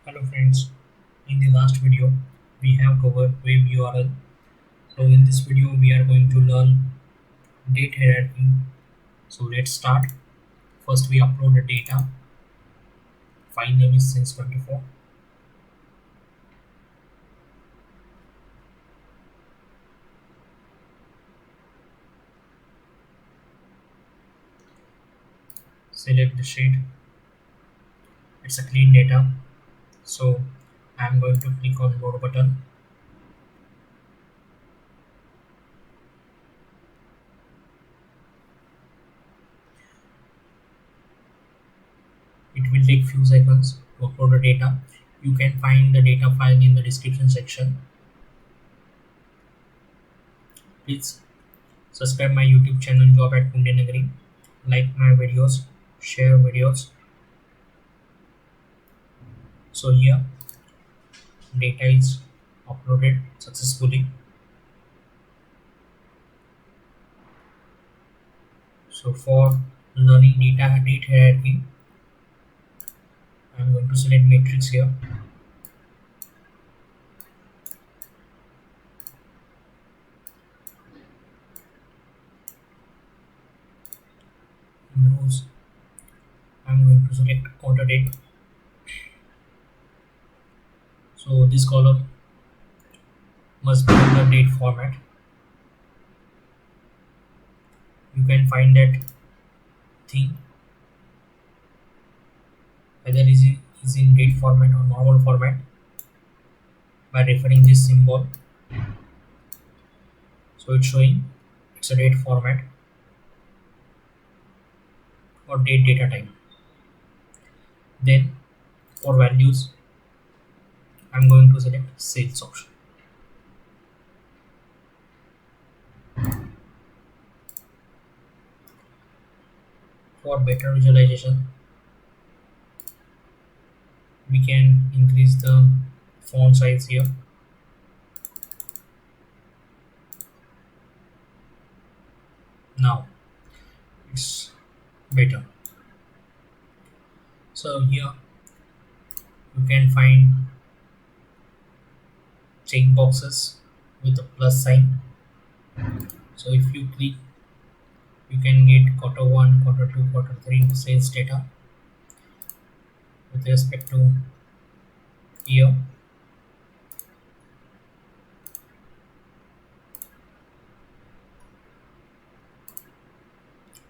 Hello friends, in the last video we have covered web URL. So in this video we are going to learn date hierarchy. So let's start. First we upload the data. File name is since24. Select the sheet. It's a clean data. So I'm going to click on load button. It will take few seconds to upload the data. You can find the data file in the description section. Please subscribe my YouTube channel Job at Pundianagari. Like my videos, share videos. So here data is uploaded successfully. So for learning date hierarchy, I'm going to select matrix here. In rows, I'm going to select order date. So this column must be in the date format. You can find that thing whether is in date format or normal format by referring this symbol. So it's showing it's a date format or date data type. Then for values, I'm going to select sales option. For better visualization, we can increase the font size here. Now it's better. So here you can find check boxes with a plus sign. So if you click, you can get Q1, Q2, Q3 sales data with respect to year.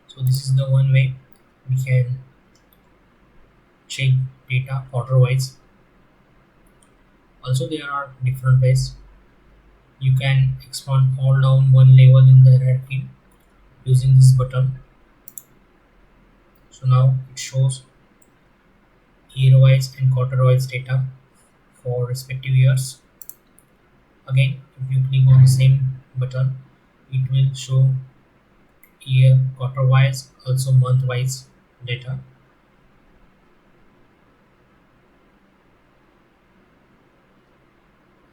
So this is the one way we can check data order wise. Also there are different ways. You can expand all down one level in the hierarchy using this button. So now it shows year wise and quarter wise data for respective years. Again, if you click on the same button, it will show year, quarter wise, also month wise data.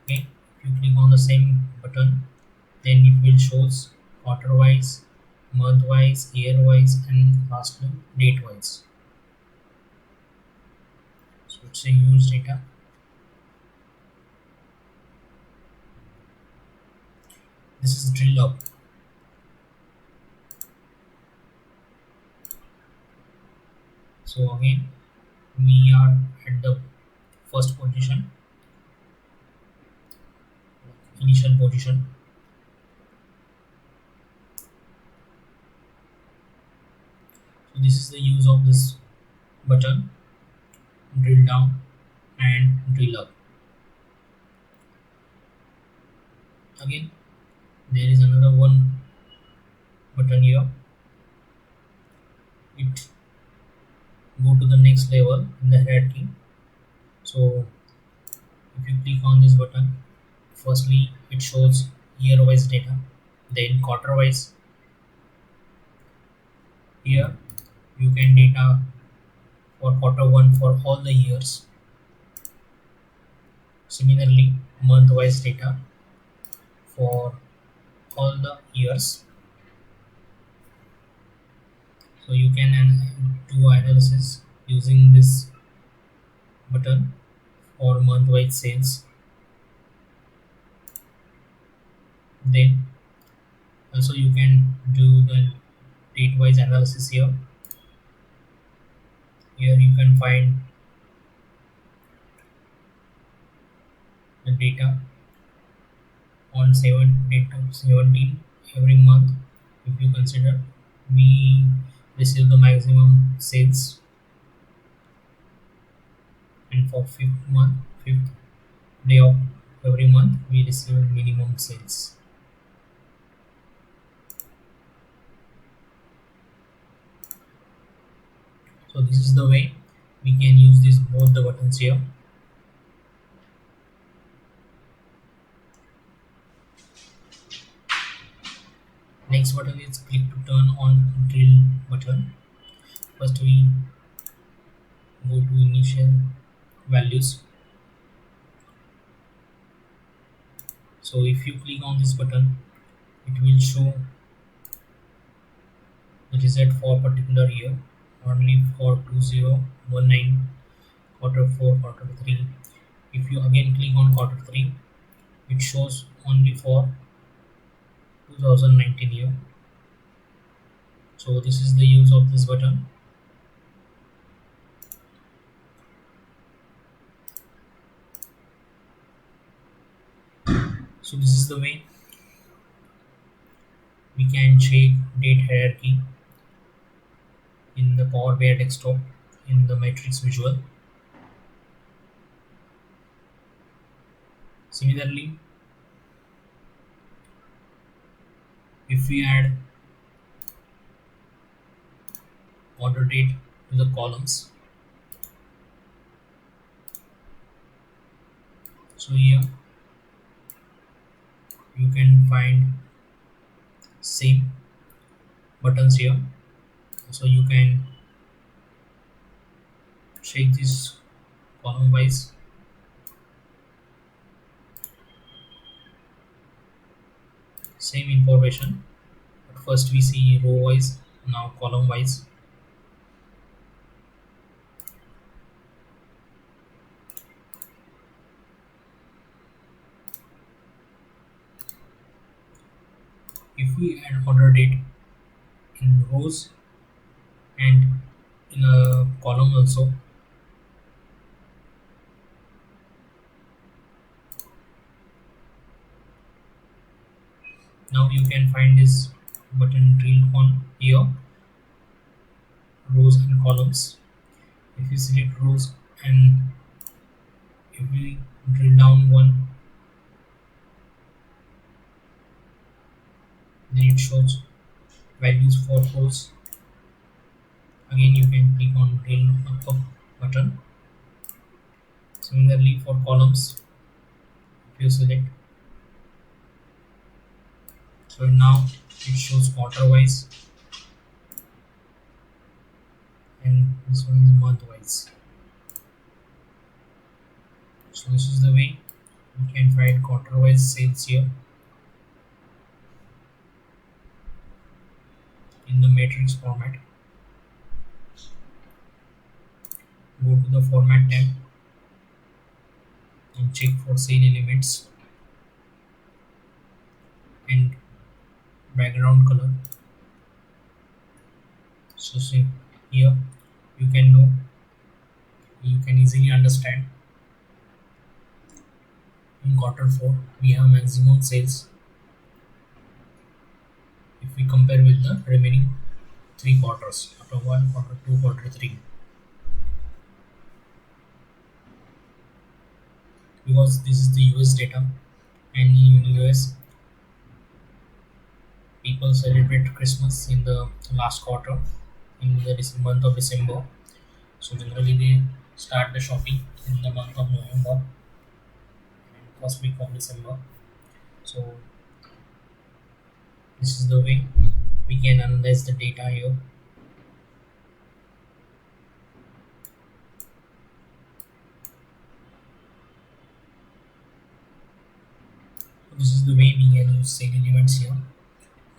Okay, if you click on the same button, then it will shows quarter wise, month wise, year wise, and lastly date wise. So it's a huge data. This is drill up. So again, we are at the first position, initial position. So this is the use of this button, drill down and drill up. Again, there is another one button here. It go to the next level in the hierarchy. So if you click on this button, firstly it shows year wise data, then quarter wise. Here you can data for Q1 for all the years. Similarly, month wise data for all the years. So you can do analysis using this button or month-wise sales. Then also you can do the date-wise analysis here. Here you can find the data on 7 to 17 every month. If you consider we receive the maximum sales, and for fifth day of every month we receive minimum sales. So this is the way we can use this both the buttons here. Next button is click to turn on drill button. First we go to initial values. So if you click on this button, it will show the result for particular year only for 2019 quarter 4 quarter 3. If you again click on quarter 3, it shows only for 2019 year. So this is the use of this button. So this is the way we can check date hierarchy in the Power BI desktop in the matrix visual. Similarly, if we add order date to the columns, so here you can find same buttons here. So you can check this column wise. Same information, but first we see row wise, now column wise. If we add order date in rows and in a column also, now you can find this button drill on here, rows and columns. If you select rows and if we drill down one, then it shows values for rows. Again you can click on drill up button. Similarly for columns, if you select, so now it shows quarter wise and this one is month wise. So this is the way we can find quarter wise sales here in the matrix format. Go to the format tab and check for cell elements and background color. So see here you can know, you can easily understand in quarter 4 we have maximum sales if we compare with the remaining 3 quarters, quarter 1, quarter 2, quarter 3. Because this is the US data, and in US people celebrate Christmas in the last quarter in the month of December. So generally they start the shopping in the month of November and first week of December. So this is the way we can analyze the data here. This is the way we can use cell elements here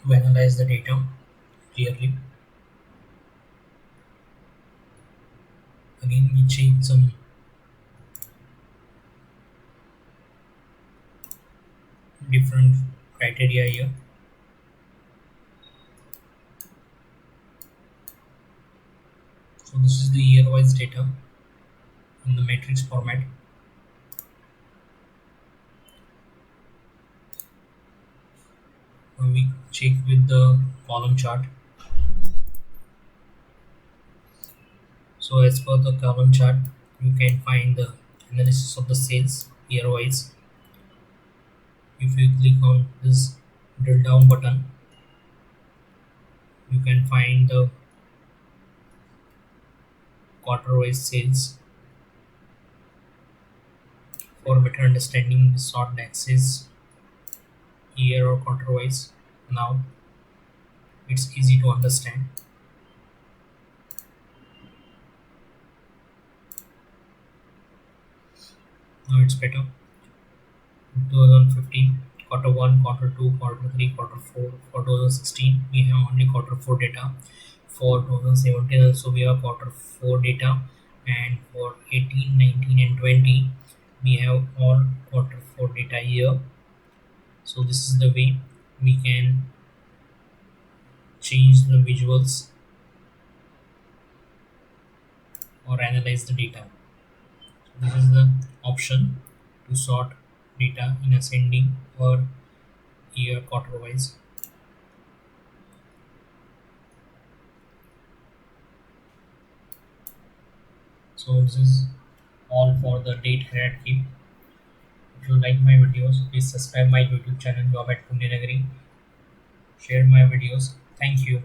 to analyze the data clearly. Again we check some different criteria here. So this is the year-wise data in the matrix format. Now we check with the column chart. So as per the column chart, you can find the analysis of the sales year-wise. If you click on this drill down button, you can find the quarter-wise sales. For better understanding, sort the axis year or quarter-wise. Now it's easy to understand. Now it's better. 2015, quarter 1, quarter 2, quarter 3, quarter 4. For 2016, we have only quarter 4 data. For 2017, also we have quarter 4 data. And for 18, 19, and 20, we have all quarter 4 data here. So this is the way we can change the visuals or analyze the data. This is the option to sort data in ascending or year quarter wise. So this is all for the date hierarchy. If you like my videos, please subscribe my YouTube channel Job at Pundianagari. Share my videos. Thank you.